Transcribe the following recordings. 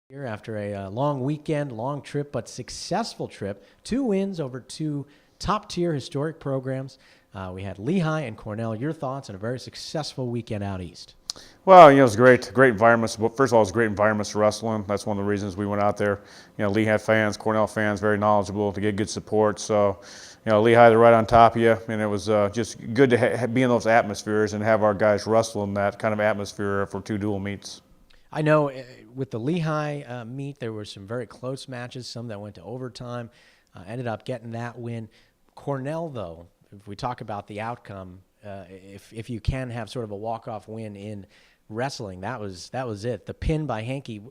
Here after a long weekend, long trip, but successful trip. 2 wins over 2 top-tier historic programs. We had Lehigh and Cornell. Your thoughts on a very successful weekend out east? Well, it was great environments. First of all, it was great environments for wrestling. That's one of the reasons we went out there. Lehigh fans, Cornell fans, very knowledgeable to get good support. So, Lehigh, they're right on top of you, and it was just good to be in those atmospheres and have our guys wrestle in that kind of atmosphere for 2 dual meets. I know with the Lehigh meet, there were some very close matches, some that went to overtime, ended up getting that win. Cornell, though, if we talk about the outcome, if you can have sort of a walk-off win in wrestling, that was it. The pin by Hankey,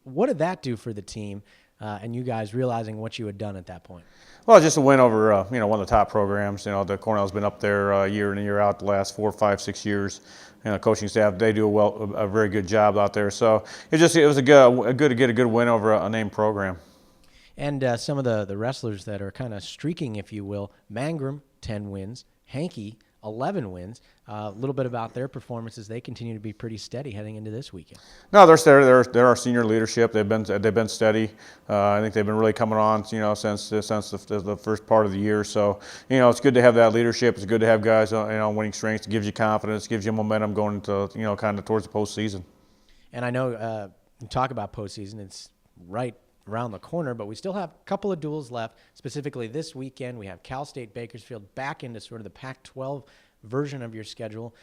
what did that do for the team and you guys realizing what you had done at that point? Well, just a win over one of the top programs. The Cornell's been up there year in and year out the last 4, 5, 6 years. The coaching staff, they do a very good job out there. So it was a good to get a good win over a named program. And some of the wrestlers that are kind of streaking, if you will, Mangrum, 10 wins, Hankey, 11 wins. A little bit about their performances. They continue to be pretty steady heading into this weekend. No, they're our senior leadership. They've been steady. I think they've been really coming on, since the first part of the year. So, it's good to have that leadership. It's good to have guys, winning strengths. It gives you confidence, gives you momentum going into, kind of towards the postseason. And I know you talk about postseason. It's right around the corner, but we still have a couple of duels left. Specifically this weekend, we have Cal State Bakersfield back into sort of the Pac-12 version of your schedule.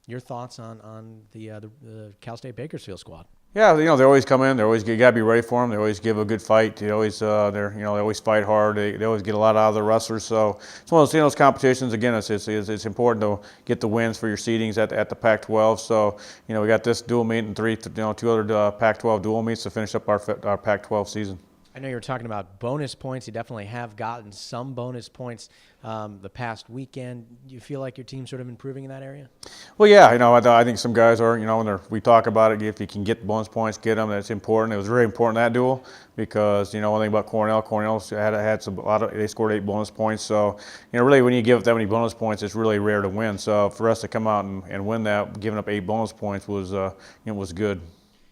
Your thoughts on the Cal State Bakersfield squad? Yeah, they always come in. You got to be ready for them. They always give a good fight. They always they always fight hard. They always get a lot out of their wrestlers. So it's one of those competitions. Again, it's important to get the wins for your seedings at the Pac-12. So we got this dual meet and 2 other Pac-12 dual meets to finish up our Pac-12 season. I know you were talking about bonus points. You definitely have gotten some bonus points the past weekend. Do you feel like your team's sort of improving in that area? Well, yeah, I think some guys are, when we talk about it, if you can get bonus points, get them. That's important. It was very important, that duel, because, one thing about Cornell had they scored 8 bonus points. So, really when you give up that many bonus points, it's really rare to win. So for us to come out and win that, giving up 8 bonus points was good.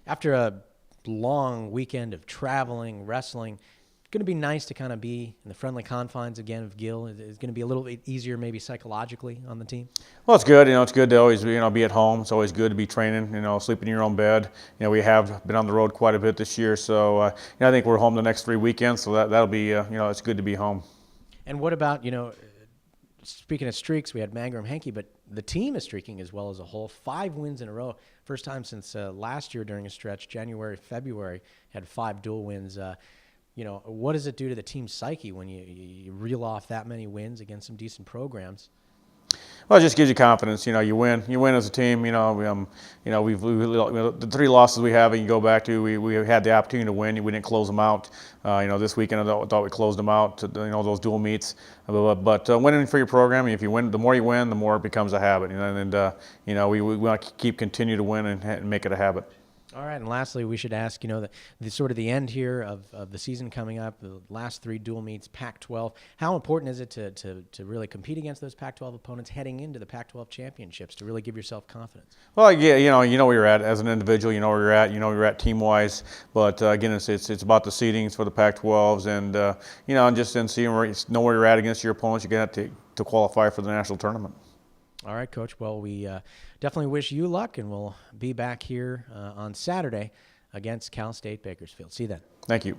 After a long weekend of traveling, wrestling, it's going to be nice to kind of be in the friendly confines again of Gill. It's going to be a little bit easier maybe psychologically on the team. Well, it's good. It's good to always be at home. It's always good to be training, sleeping in your own bed. We have been on the road quite a bit this year, so I think we're home the next 3 weekends, so that'll be it's good to be home. And what about, speaking of streaks, we had Mangrum Hankey, but the team is streaking as well as a whole. 5 wins in a row. First time since last year during a stretch, January, February, had 5 dual wins. What does it do to the team's psyche when you reel off that many wins against some decent programs? Well, it just gives you confidence. You win as a team. The 3 losses we have, and you go back to, we had the opportunity to win. We didn't close them out. This weekend I thought we closed them out. Those dual meets. But winning for your program, if you win, the more you win, the more it becomes a habit. We want to continue to win and make it a habit. All right, and lastly, we should ask, the sort of the end here of the season coming up, the last 3 dual meets, Pac-12. How important is it to really compete against those Pac-12 opponents heading into the Pac-12 championships to really give yourself confidence? Well, yeah, you know where you're at as an individual. You know where you're at. You know where you're at team-wise. But again, it's about the seedings for the Pac-12s, and and just seeing where you're at against your opponents. You're gonna have to qualify for the national tournament. All right, Coach. Well, we definitely wish you luck, and we'll be back here on Saturday against Cal State Bakersfield. See you then. Thank you.